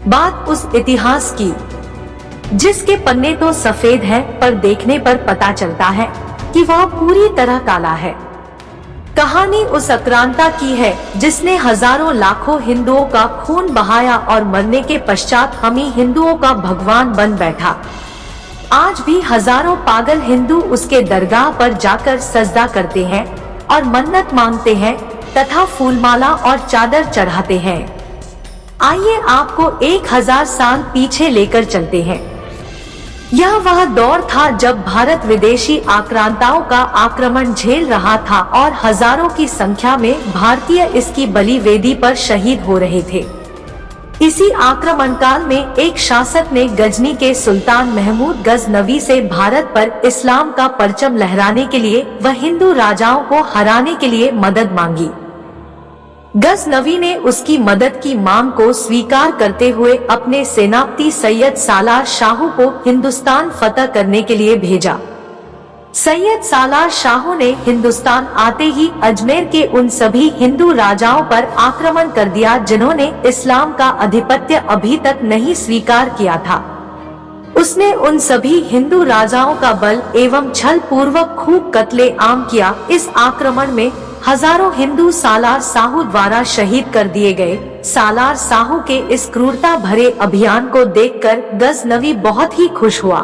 बात उस इतिहास की जिसके पन्ने तो सफेद हैं, पर देखने पर पता चलता है कि वह पूरी तरह काला है। कहानी उस आक्रांता की है जिसने हजारों लाखों हिंदुओं का खून बहाया और मरने के पश्चात हम ही हिंदुओं का भगवान बन बैठा। आज भी हजारों पागल हिंदू उसके दरगाह पर जाकर सजदा करते हैं और मन्नत मांगते हैं तथा फूलमाला और चादर चढ़ाते हैं। आइए आपको 1000 साल पीछे लेकर चलते हैं। यह वह दौर था जब भारत विदेशी आक्रांताओं का आक्रमण झेल रहा था और हजारों की संख्या में भारतीय इसकी बलि वेदी पर शहीद हो रहे थे। इसी आक्रमण काल में एक शासक ने गजनी के सुल्तान महमूद गजनवी से भारत पर इस्लाम का परचम लहराने के लिए व हिंदू राजाओं को हराने के लिए मदद मांगी। गजनवी ने उसकी मदद की मांग को स्वीकार करते हुए अपने सेनापति सैयद सालार शाहू को हिंदुस्तान फतह करने के लिए भेजा। सैयद सालार शाहू ने हिंदुस्तान आते ही अजमेर के उन सभी हिंदू राजाओं पर आक्रमण कर दिया जिन्होंने इस्लाम का आधिपत्य अभी तक नहीं स्वीकार किया था। उसने उन सभी हिंदू राजाओं का बल एवं छल पूर्वक खूब कत्ले-आम किया। इस आक्रमण में हजारों हिंदू सालार साहू द्वारा शहीद कर दिए गए। सालार साहू के इस क्रूरता भरे अभियान को देखकर गजनवी बहुत ही खुश हुआ।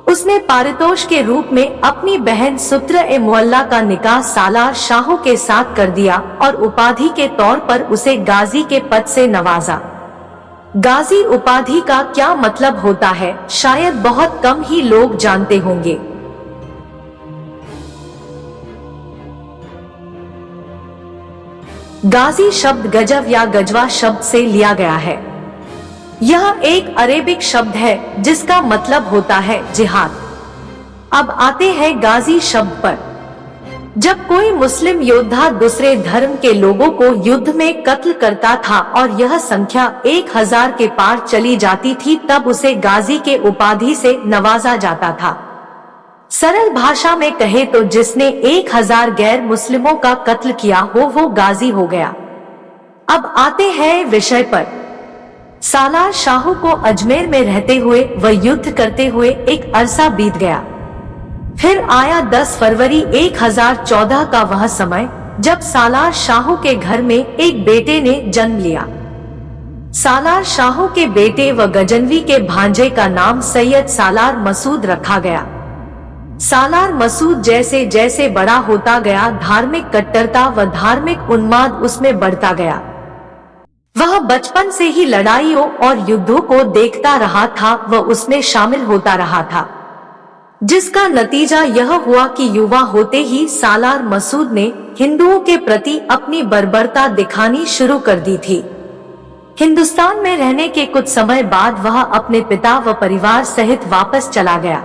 उसने पारितोष के रूप में अपनी बहन सुत्र-ए-मुअल्ला का निकाह सालार शाहू के साथ कर दिया और उपाधि के तौर पर उसे गाजी के पद से नवाजा। गाजी उपाधि का क्या मतलब होता है, शायद बहुत कम ही लोग जानते होंगे। गाजी शब्द गजव या गजवा शब्द से लिया गया है। यह एक अरेबिक शब्द है जिसका मतलब होता है जिहाद। अब आते हैं गाजी शब्द पर। जब कोई मुस्लिम योद्धा दूसरे धर्म के लोगों को युद्ध में कत्ल करता था और यह संख्या 1000 के पार चली जाती थी, तब उसे गाजी के उपाधि से नवाजा जाता था। सरल भाषा में कहे तो जिसने 1000 गैर मुस्लिमों का कत्ल किया हो वो गाजी हो गया। अब आते हैं विषय पर। सालार शाहू को अजमेर में रहते हुए व युद्ध करते हुए एक अरसा बीत गया। फिर आया 10 फरवरी 1014 का वह समय जब सालार शाहू के घर में एक बेटे ने जन्म लिया। सालार शाहू के बेटे व गजनवी के भांजे का नाम सैयद सालार मसूद रखा गया। सालार मसूद जैसे जैसे बड़ा होता गया, धार्मिक कट्टरता व धार्मिक उन्माद उसमें बढ़ता गया। वह बचपन से ही लड़ाइयों और युद्धों को देखता रहा था व उसमें शामिल होता रहा था, जिसका नतीजा यह हुआ कि युवा होते ही सालार मसूद ने हिंदुओं के प्रति अपनी बर्बरता दिखानी शुरू कर दी थी। हिंदुस्तान में रहने के कुछ समय बाद वह अपने पिता व परिवार सहित वापस चला गया।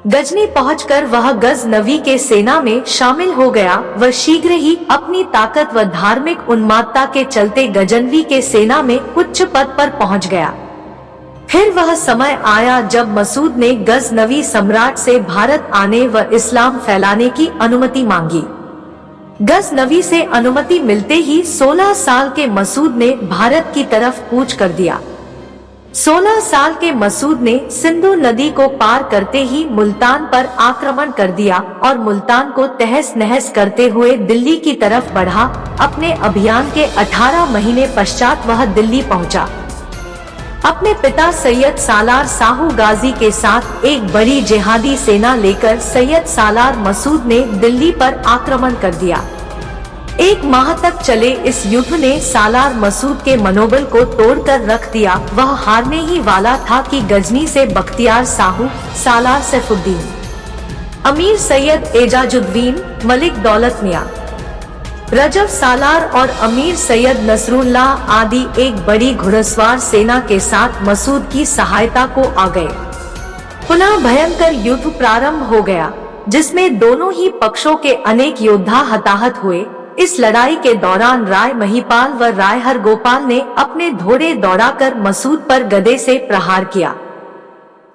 गजनी पहुंचकर वह गजनवी के सेना में शामिल हो गया व शीघ्र ही अपनी ताकत व धार्मिक उन्मादता के चलते गजनवी के सेना में उच्च पद पर पहुंच गया। फिर वह समय आया जब मसूद ने गजनवी सम्राट से भारत आने व इस्लाम फैलाने की अनुमति मांगी। गजनवी से अनुमति मिलते ही 16 साल के मसूद ने भारत की तरफ कूच कर दिया। 16 साल के मसूद ने सिंधु नदी को पार करते ही मुल्तान पर आक्रमण कर दिया और मुल्तान को तहस नहस करते हुए दिल्ली की तरफ बढ़ा। अपने अभियान के 18 महीने पश्चात वह दिल्ली पहुंचा। अपने पिता सैयद सालार साहू गाजी के साथ एक बड़ी जिहादी सेना लेकर सैयद सालार मसूद ने दिल्ली पर आक्रमण कर दिया। 1 माह तक चले इस युद्ध ने सालार मसूद के मनोबल को तोड़कर रख दिया। वह हारने ही वाला था कि गजनी से बख्तियार साहू, सालार सैफुद्दीन, अमीर सैयद एजाजुद्दीन, मलिक दौलत मियां, रजब सालार और अमीर सैयद नसरुल्लाह आदि एक बड़ी घुड़सवार सेना के साथ मसूद की सहायता को आ गए। पुनः भयंकर युद्ध प्रारंभ हो गया, जिसमें दोनों ही पक्षों के अनेक योद्धा हताहत हुए। इस लड़ाई के दौरान राय महिपाल व राय हरगोपाल ने अपने घोड़े दौड़ाकर मसूद पर गदे से प्रहार किया,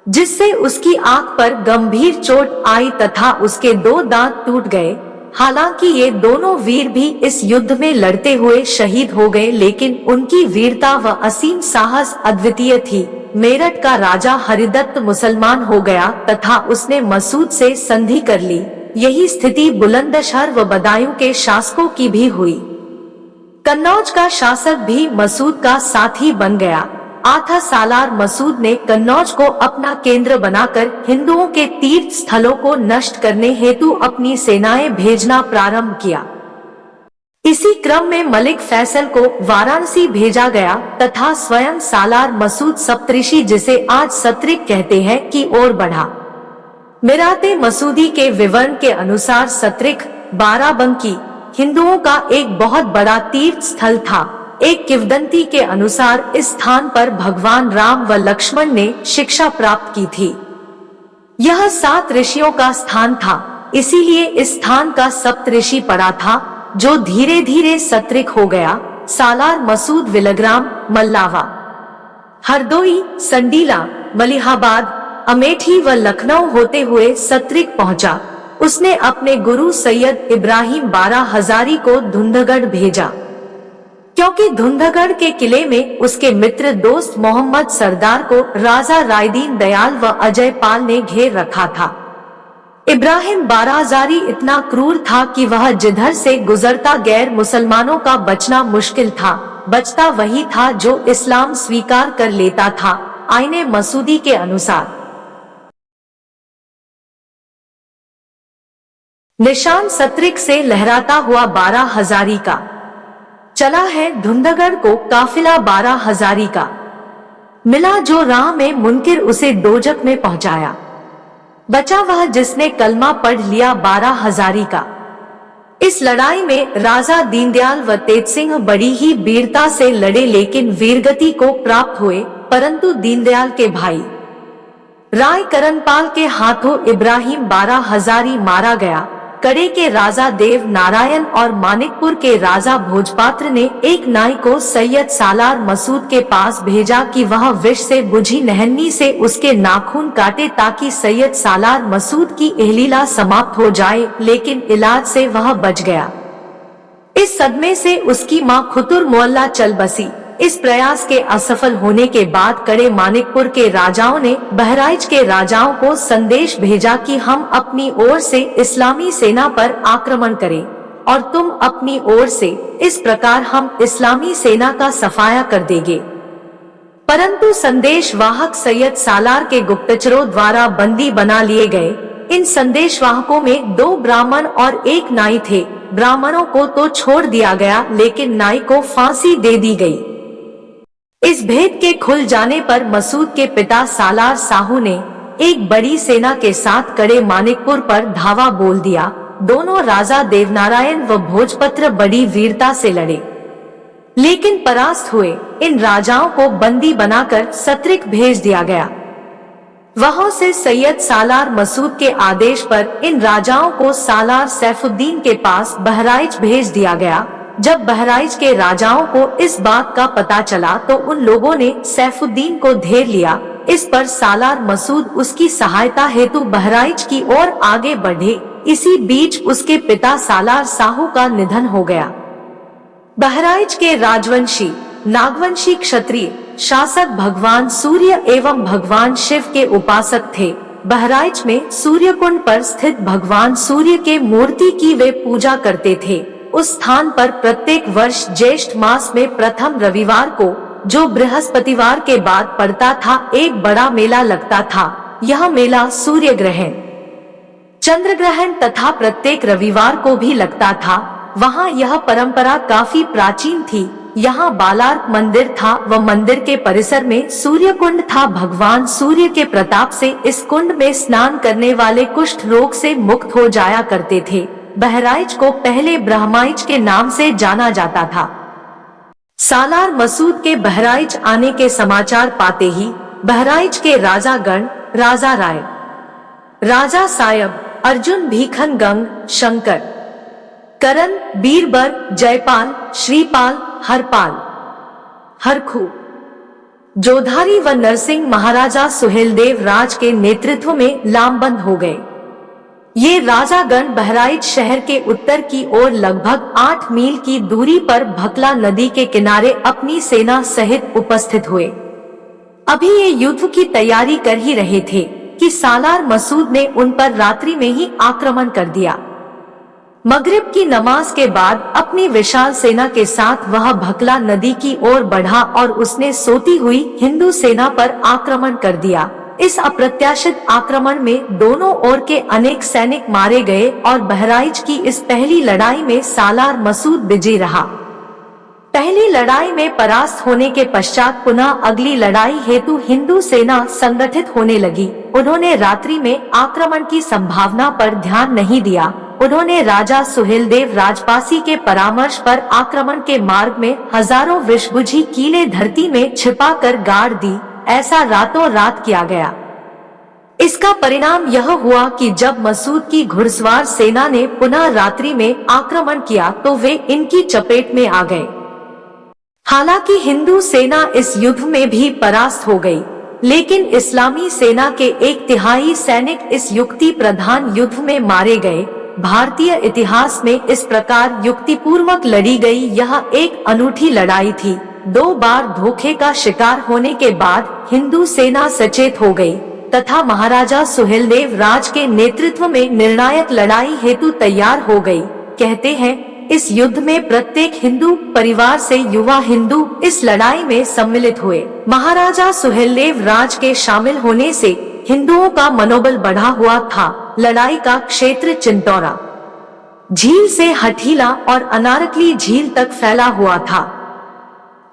जिससे उसकी आंख पर गंभीर चोट आई तथा उसके 2 दांत टूट गए। हालांकि ये दोनों वीर भी इस युद्ध में लड़ते हुए शहीद हो गए, लेकिन उनकी वीरता व असीम साहस अद्वितीय थी। मेरठ का राजा हरिदत्त मुसलमान हो गया तथा उसने मसूद से संधि कर ली। यही स्थिति बुलंदशहर व बदायूं के शासकों की भी हुई। कन्नौज का शासक भी मसूद का साथी बन गया। आथा सालार मसूद ने कन्नौज को अपना केंद्र बनाकर हिंदुओं के तीर्थ स्थलों को नष्ट करने हेतु अपनी सेनाएं भेजना प्रारंभ किया। इसी क्रम में मलिक फैसल को वाराणसी भेजा गया तथा स्वयं सालार मसूद सप्तऋषि, जिसे आज सत्रिक कहते हैं, की ओर बढ़ा। मिराते मसूदी के विवरण के अनुसार सत्रिक बाराबंकी हिंदुओं का एक बहुत बड़ा तीर्थ स्थल था। एक किंवदंती के अनुसार इस स्थान पर भगवान राम व लक्ष्मण ने शिक्षा प्राप्त की थी। यह 7 ऋषियों का स्थान था, इसीलिए इस स्थान का सप्तऋषि पड़ा था, जो धीरे धीरे सत्रिक हो गया। सालार मसूद विलग्राम, मल्लावा, हरदोई, संडीला, मलिहाबाद, अमेठी व लखनऊ होते हुए सत्रिक पहुंचा। उसने अपने गुरु सैयद इब्राहिम बारा हजारी को धुंधगढ़ भेजा, क्योंकि धुंधगढ़ के किले में उसके मित्र दोस्त मोहम्मद सरदार को राजा रायदीन दयाल व अजय पाल ने घेर रखा था। इब्राहिम बारा हजारी इतना क्रूर था कि वह जिधर से गुजरता गैर मुसलमानों का बचना मुश्किल था। बचता वही था जो इस्लाम स्वीकार कर लेता था। आईने मसूदी के अनुसार निशान सत्रिक से लहराता हुआ बारा हजारी का चला है। धुंधगढ़ को काफिला बारा हजारी का मिला, जो राह में मुनकिर उसे दोजक में पहुंचाया। बचा वह जिसने कलमा पढ़ लिया बारा हजारी का। इस लड़ाई में राजा दीनदयाल व तेज सिंह बड़ी ही वीरता से लड़े, लेकिन वीरगति को प्राप्त हुए, परंतु दीनदयाल के भाई राय करनपाल के हाथों इब्राहिम बारा हजारी मारा गया। कड़े के राजा देव नारायण और मानिकपुर के राजा भोजपात्र ने एक नाई को सैयद सालार मसूद के पास भेजा कि वह विष से बुझी नहन्नी से उसके नाखून काटे, ताकि सैयद सालार मसूद की एहलीला समाप्त हो जाए, लेकिन इलाज से वह बच गया। इस सदमे से उसकी मां खुतुर मोहल्ला चल बसी। इस प्रयास के असफल होने के बाद कड़े मानिकपुर के राजाओं ने बहराइच के राजाओं को संदेश भेजा कि हम अपनी ओर से इस्लामी सेना पर आक्रमण करें और तुम अपनी ओर से, इस प्रकार हम इस्लामी सेना का सफाया कर देंगे। परंतु संदेश वाहक सैयद सालार के गुप्तचरों द्वारा बंदी बना लिए गए। इन संदेशवाहकों में 2 ब्राह्मण और 1 नाई थे। ब्राह्मणों को तो छोड़ दिया गया, लेकिन नाई को फांसी दे दी गई। इस भेद के खुल जाने पर मसूद के पिता सालार साहू ने एक बड़ी सेना के साथ कड़े मानिकपुर पर धावा बोल दिया। दोनों राजा देवनारायण व भोजपत्र बड़ी वीरता से लड़े, लेकिन परास्त हुए। इन राजाओं को बंदी बनाकर सत्रिक भेज दिया गया। वहां से सैयद सालार मसूद के आदेश पर इन राजाओं को सालार सैफुद्दीन के पास बहराइच भेज दिया गया। जब बहराइच के राजाओं को इस बात का पता चला तो उन लोगों ने सैफुद्दीन को घेर लिया। इस पर सालार मसूद उसकी सहायता हेतु बहराइच की ओर आगे बढ़े। इसी बीच उसके पिता सालार साहू का निधन हो गया। बहराइच के राजवंशी नागवंशी क्षत्रिय शासक भगवान सूर्य एवं भगवान शिव के उपासक थे। बहराइच में सूर्य कुंड पर स्थित भगवान सूर्य के मूर्ति की वे पूजा करते थे। उस स्थान पर प्रत्येक वर्ष ज्येष्ठ मास में प्रथम रविवार को, जो बृहस्पतिवार के बाद पड़ता था, एक बड़ा मेला लगता था। यह मेला सूर्य ग्रहण, चंद्र ग्रहण तथा प्रत्येक रविवार को भी लगता था। वहाँ यह परंपरा काफी प्राचीन थी। यहाँ बालार्क मंदिर था व मंदिर के परिसर में सूर्य कुंड था। भगवान सूर्य के प्रताप से इस कुंड में स्नान करने वाले कुष्ठ रोग से मुक्त हो जाया करते थे। बहराइच को पहले ब्रह्माइच के नाम से जाना जाता था। सालार मसूद के बहराइच आने के समाचार पाते ही बहराइच के राजा गण, राजा राय, राजा सायब, अर्जुन भीखन गंग, शंकर, करण, बीरबर, जयपाल, श्रीपाल, हरपाल, हरखू, जोधारी व नरसिंह महाराजा सुहेलदेव राज के नेतृत्व में लामबंद हो गए। ये राजागण बहराइच शहर के उत्तर की ओर लगभग 8 मील की दूरी पर भकला नदी के किनारे अपनी सेना सहित उपस्थित हुए। अभी ये युद्ध की तैयारी कर ही रहे थे कि सालार मसूद ने उन पर रात्रि में ही आक्रमण कर दिया। मगरिब की नमाज के बाद अपनी विशाल सेना के साथ वह भकला नदी की ओर बढ़ा और उसने सोती हुई हिंदू सेना पर आक्रमण कर दिया। इस अप्रत्याशित आक्रमण में दोनों ओर के अनेक सैनिक मारे गए और बहराइच की इस पहली लड़ाई में सालार मसूद विजयी रहा। पहली लड़ाई में परास्त होने के पश्चात पुनः अगली लड़ाई हेतु हिंदू सेना संगठित होने लगी। उन्होंने रात्रि में आक्रमण की संभावना पर ध्यान नहीं दिया। उन्होंने राजा सुहेलदेव राजपासी के परामर्श पर आक्रमण के मार्ग में हजारों विषबुझी कीले धरती में छिपा कर गाड़ दी। ऐसा रातों रात किया गया। इसका परिणाम यह हुआ कि जब मसूद की घुड़सवार सेना ने पुनः रात्रि में आक्रमण किया तो वे इनकी चपेट में आ गए। हालांकि हिंदू सेना इस युद्ध में भी परास्त हो गई, लेकिन इस्लामी सेना के 1/3 सैनिक इस युक्ति प्रधान युद्ध में मारे गए। भारतीय इतिहास में इस प्रकार युक्तिपूर्वक लड़ी गई यह एक अनूठी लड़ाई थी। 2 बार धोखे का शिकार होने के बाद हिंदू सेना सचेत हो गई तथा महाराजा सुहेलदेव राज के नेतृत्व में निर्णायक लड़ाई हेतु तैयार हो गई। कहते हैं इस युद्ध में प्रत्येक हिंदू परिवार से युवा हिंदू इस लड़ाई में सम्मिलित हुए। महाराजा सुहेलदेव राज के शामिल होने से हिंदुओं का मनोबल बढ़ा हुआ था। लड़ाई का क्षेत्र चिंतौरा झील से हठीला और अनारकली झील तक फैला हुआ था।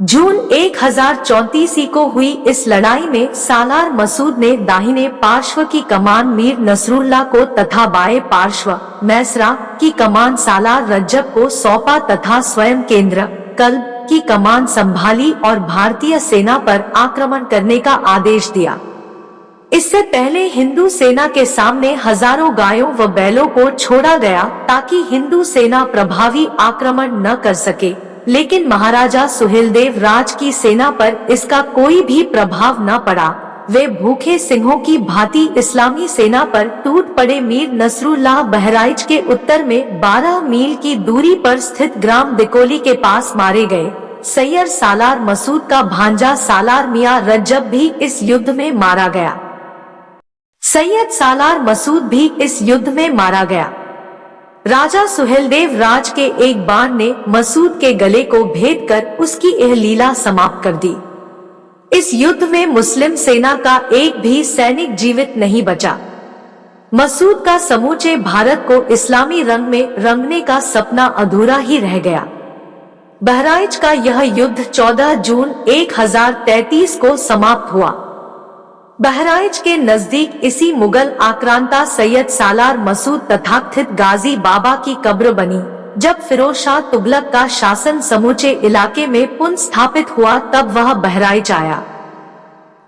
जून 1034 को हुई इस लड़ाई में सालार मसूद ने दाहिने पार्श्व की कमान मीर नसरुल्लाह को तथा बाएं पार्श्व मैसरा की कमान सालार रज्जब को सौंपा तथा स्वयं केंद्र कल्ब की कमान संभाली और भारतीय सेना पर आक्रमण करने का आदेश दिया। इससे पहले हिंदू सेना के सामने हजारों गायों व बैलों को छोड़ा गया ताकि हिंदू सेना प्रभावी आक्रमण न कर सके, लेकिन महाराजा सुहेलदेव राज की सेना पर इसका कोई भी प्रभाव न पड़ा। वे भूखे सिंहों की भांति इस्लामी सेना पर टूट पड़े। मीर नसरुल्लाह बहराइच के उत्तर में 12 मील की दूरी पर स्थित ग्राम दिकोली के पास मारे गए। सैयद सालार मसूद का भांजा सालार मियां रज्जब भी इस युद्ध में मारा गया। सैयद सालार मसूद भी इस युद्ध में मारा गया। राजा सुहेलदेव राज के एक बाण ने मसूद के गले को भेद कर उसकी यह लीला समाप्त कर दी। इस युद्ध में मुस्लिम सेना का एक भी सैनिक जीवित नहीं बचा। मसूद का समूचे भारत को इस्लामी रंग में रंगने का सपना अधूरा ही रह गया। बहराइच का यह युद्ध 14 जून 1033 को समाप्त हुआ। बहराइच के नजदीक इसी मुगल आक्रांता सैयद सालार मसूद तथाकथित गाजी बाबा की कब्र बनी। जब फिरोज शाह तुगलक का शासन समूचे इलाके में पुनः स्थापित हुआ तब वह बहराइच आया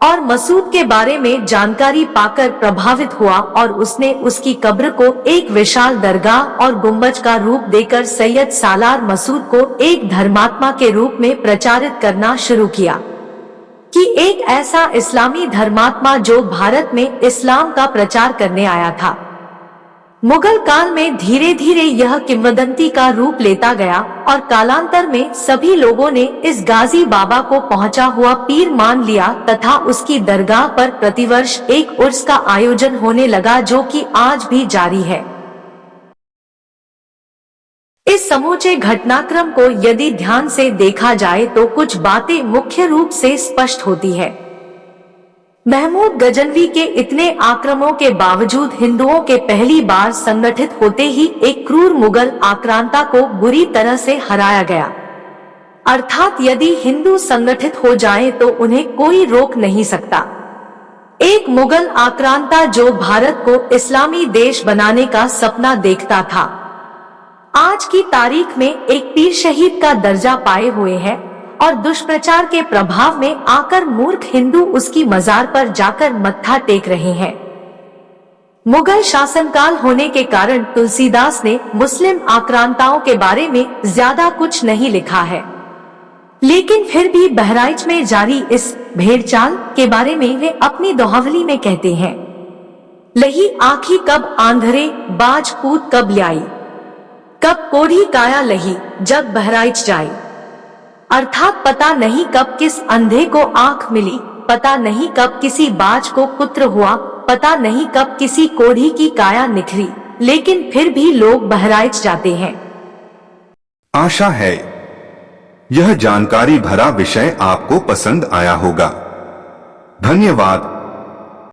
और मसूद के बारे में जानकारी पाकर प्रभावित हुआ और उसने उसकी कब्र को एक विशाल दरगाह और गुम्बज का रूप देकर सैयद सालार मसूद को एक धर्मात्मा के रूप में प्रचारित करना शुरू किया कि एक ऐसा इस्लामी धर्मात्मा जो भारत में इस्लाम का प्रचार करने आया था। मुगल काल में धीरे धीरे यह किंवदंती का रूप लेता गया और कालांतर में सभी लोगों ने इस गाजी बाबा को पहुंचा हुआ पीर मान लिया तथा उसकी दरगाह पर प्रतिवर्ष एक उर्स का आयोजन होने लगा जो कि आज भी जारी है। इस समूचे घटनाक्रम को यदि ध्यान से देखा जाए तो कुछ बातें मुख्य रूप से स्पष्ट होती है। महमूद गजनवी के इतने आक्रमणों के बावजूद हिंदुओं के पहली बार संगठित होते ही एक क्रूर मुगल आक्रांता को बुरी तरह से हराया गया। अर्थात यदि हिंदू संगठित हो जाएं तो उन्हें कोई रोक नहीं सकता। एक मुगल आक्रांता जो भारत को इस्लामी देश बनाने का सपना देखता था, आज की तारीख में एक पीर शहीद का दर्जा पाए हुए है और दुष्प्रचार के प्रभाव में आकर मूर्ख हिंदू उसकी मजार पर जाकर मत्था टेक रहे हैं। मुगल शासनकाल होने के कारण तुलसीदास ने मुस्लिम आक्रांताओं के बारे में ज्यादा कुछ नहीं लिखा है, लेकिन फिर भी बहराइच में जारी इस भेड़चाल के बारे में वे अपनी दोहावली में कहते हैं। लही आखी कब आंधरे, बाज पूत कब ल्याई, कब कोढ़ी काया लही, जग बहराइच जाई। अर्थात पता नहीं कब किस अंधे को आंख मिली, पता नहीं कब किसी बाज को पुत्र हुआ, पता नहीं कब किसी कोढ़ी की काया निखरी, लेकिन फिर भी लोग बहराइच जाते हैं। आशा है यह जानकारी भरा विषय आपको पसंद आया होगा। धन्यवाद।